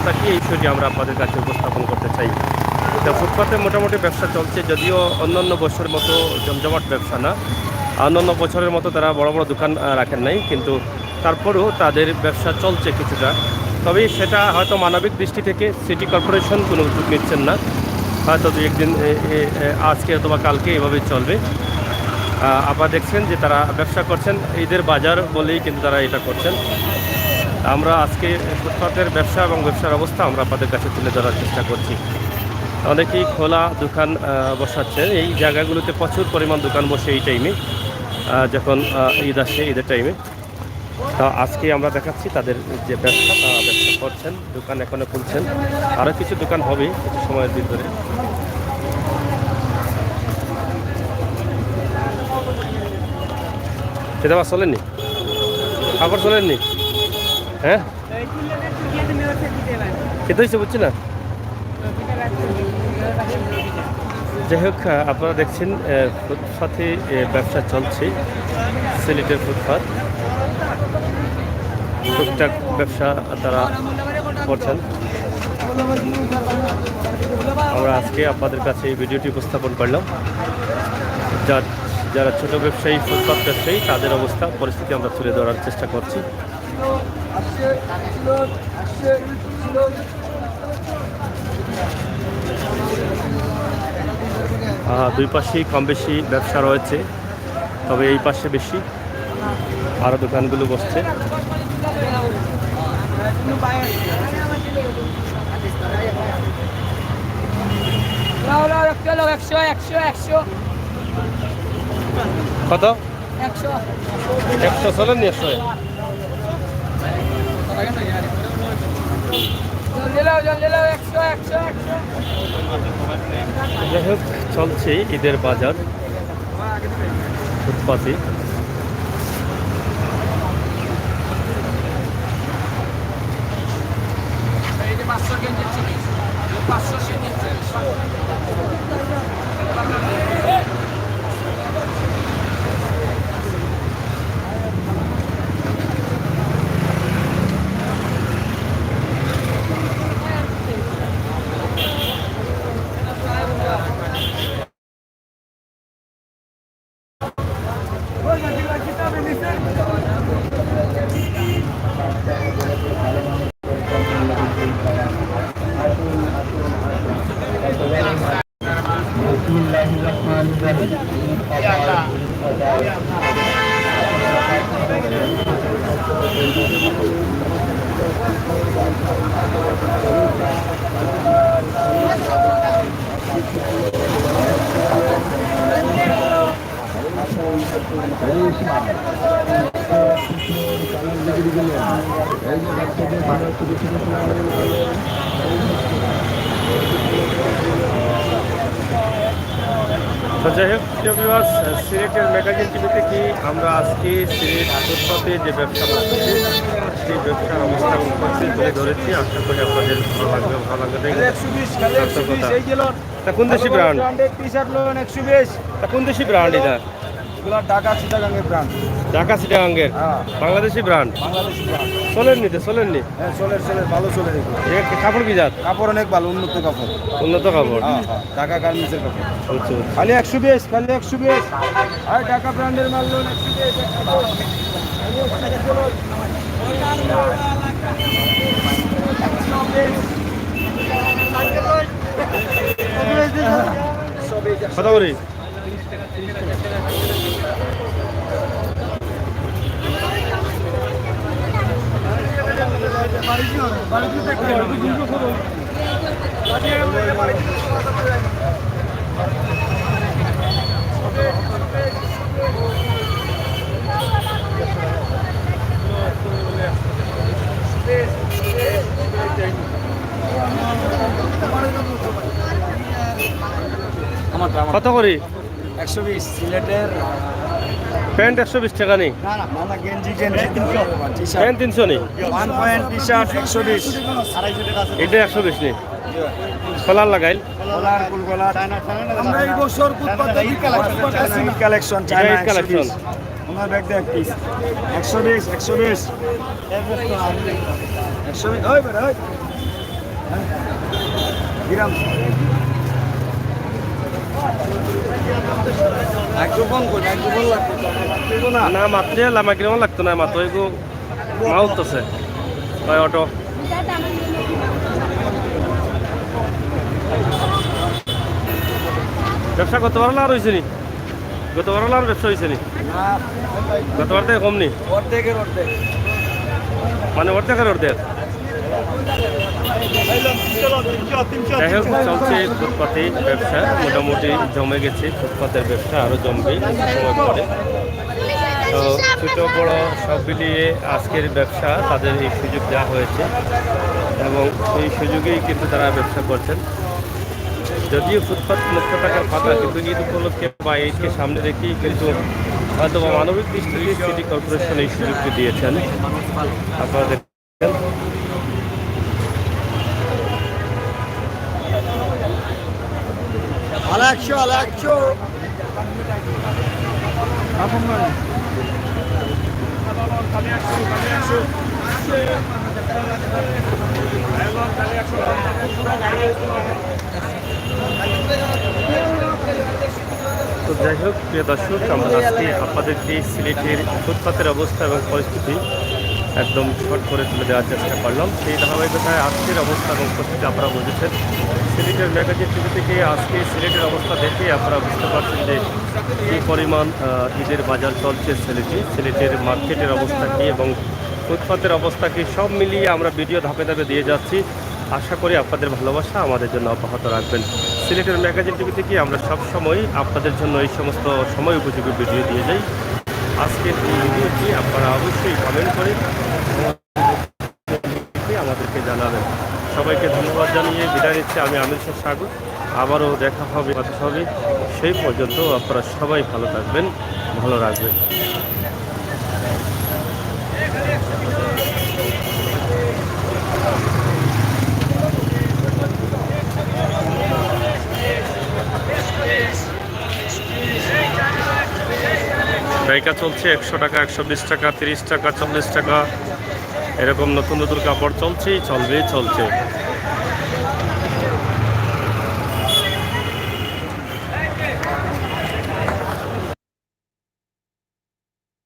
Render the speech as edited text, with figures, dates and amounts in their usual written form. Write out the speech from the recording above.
অবস্থা কি এই বিষয়টি আমরা আপনাদের কাছে উপস্থাপন করতে চাই। তো ফুটপাতে মোটামুটি ব্যবসা চলছে, যদিও অন্যান্য বছরের মতো জমজমাট ব্যবসা না, অন্যান্য বছরের মতো তারা বড় বড় দোকান রাখেন নাই, কিন্তু তারপরেও তাদের ব্যবসা চলছে কিছুটা। তবে সেটা হয়তো মানবিক দৃষ্টি থেকে সিটি কর্পোরেশন কোনো উদ্যোগ নিচ্ছেন না, হয়তো দু একদিন আজকে অথবা কালকে এভাবেই চলবে। আপনারা দেখছেন যে তারা ব্যবসা করছেন, ঈদের বাজার বলেই কিন্তু তারা এটা করছেন। আমরা আজকে ফুটপাতের ব্যবসা এবং ব্যবসার অবস্থা আমরা আপনাদের কাছে তুলে ধরার চেষ্টা করছি। অনেকেই খোলা দোকান বসাচ্ছেন, এই জায়গাগুলোতে প্রচুর পরিমাণ দোকান বসে এই টাইমে, যখন ঈদ আসে, ঈদের টাইমে। তো আজকে আমরা দেখাচ্ছি তাদের যে ব্যবসা, তারা ব্যবসা করছেন, দোকান এখনো খুলছেন, আরও কিছু দোকান হবে কিছু সময়ের ভিতরে। সেটা আবার চলেননি, খাবার চলেননি, হ্যাঁ খেতে হয়েছে বুঝছি না। যাই হোক, আপনারা দেখছেন ফুটপাথে ব্যবসা চলছে, সিলেটের ফুটপাথ টুকটাক ব্যবসা তারা করছেন। আমরা আজকে আপনাদের কাছে এই ভিডিওটি উপস্থাপন করলাম। যারা ছোট ব্যবসায়ী, ফুটপাথ ব্যবসায়ী, তাদের অবস্থা পরিস্থিতি আমরা তুলে ধরার চেষ্টা করছি। দুই পাশেই কম বেশি ব্যবসা রয়েছে, তবে এই পাশে বেশি, আরও দোকানগুলো বসছে। কত? 100 চলেন নি? 100 যাই হোক, চলছে ঈদের বাজার ফুটপাতে। তো যাই হোক, সিলেটের ম্যাগাজিন টিভি থেকে আমরা আজকে সিলেট ফুটপাতে যে ব্যবসা করছি সেই ব্যবসার অবস্থা তুলে ধরেছি। আশা করি আপনাদের ভালো লাগবে। কোন দেশি ব্র্যান্ড? কোন দেশি ব্র্যান্ড এটা? ঢাকা চিটাগাঙ্গের ব্র্যান্ড। ঢাকা চিটাগাঙ্গের বাংলাদেশি ব্র্যান্ড। চলেননি তো? চলেননি? হ্যাঁ, চলের ভালো চলে। কাপড় কি জাত? কাপড় অনেক ভালো, উন্নত কাপড়। উন্নত কাপড়, ঢাকা গার্মেন্টসের কাপড়। আচ্ছা, খালি 120, খালি 120। আর ঢাকা ব্র্যান্ডের মাল লোন 120। কথা বলি। কত করি? 120 সিলেটের প্যান্ট 120 টাকা নেই? না, গেঞ্জি 300। প্যান্ট 300 নেই? 1 পয়েন্ট টি শার্ট 120। এটা 120 নেই? কলার লাগাইল? কলার কুলগলা আমরা এই বছর কালেকশন চাই কালেকশন। ওনার ব্যাগ দেখ পিস 120 120 120। ওই বেটা ওই গ্রাম একটু কম করে একটু কম লাগবে না না মাত্রে লামা কিরম লাগতো না মাত্র এগো মা উঠতেছে হয় অটো ব্যবসা গতবার আর হয়েছে নি গতবার আর ব্যবসা হয়েছে নি না গতবার থেকে কম নি অর্ধেকের অর্ধেক মানে অর্ধেকের অর্ধেক যাই হোক চলছে ফুটপাতে ব্যবসা মোটামুটি জমে গেছে ফুটপাতের ব্যবসা আরও জমবে কিছু সময় পরে তো ছোটো বড়ো সব মিলিয়ে আজকের ব্যবসা তাদের এই সুযোগ দেওয়া হয়েছে এবং এই সুযোগেই কিন্তু তারা ব্যবসা করছেন যদিও ফুটপাত মুক্ত থাকার কথা কিন্তু ঈদ উপলক্ষে বা ঈদকে সামনে রেখেই কিন্তু হয়তো বা মানবিক দৃষ্টিতে সিটি কর্পোরেশন এই সুযোগটি দিয়েছেন আপনারা দেখেন আলাকশো আলাকশো তো যাই হোক প্রিয় দর্শক আমরা আজকে আপনাদেরকে সিলেটের ফুটপাতের অবস্থা এবং পরিস্থিতি একদম শর্ট করে তুলে দেওয়ার চেষ্টা করলাম সেই ধারাবাহিকতায় আজকের অবস্থা এবং পরিস্থিতি আপনারা বুঝেছেন সিলেটের ম্যাগাজিন টিভি থেকে আজকে সিলেটের অবস্থা দেখে আপনারা বুঝতে পারছেন যে কী পরিমাণ ঈদের বাজার চলছে সিলেটের মার্কেটের অবস্থা কী এবং ফুটপাতের অবস্থা কী সব মিলিয়ে আমরা ভিডিও ধাপে ধাপে দিয়ে যাচ্ছি আশা করি আপনাদের ভালোবাসা আমাদের জন্য অব্যাহত রাখবেন সিলেটের ম্যাগাজিন টিভি থেকে আমরা সব সময় আপনাদের জন্য এই সমস্ত সময় উপযোগী ভিডিও দিয়ে যাই আজকের এই ভিডিওটি আপনারা অবশ্যই কমেন্ট করে আমাদেরকে জানাবেন সবাইকে ধন্যবাদ জানিয়ে বিদায় নিচ্ছি আমি আমির শাহ সাগর আবারও দেখা হবে কথা হবে সেই পর্যন্ত আপনারা সবাই ভালো থাকবেন ভালো রাখবেন জায়গা চলছে 100 টাকা 120 টাকা 30 টাকা 40 টাকা এরকম নতুন নতুন কাপড় চলছেই চলছে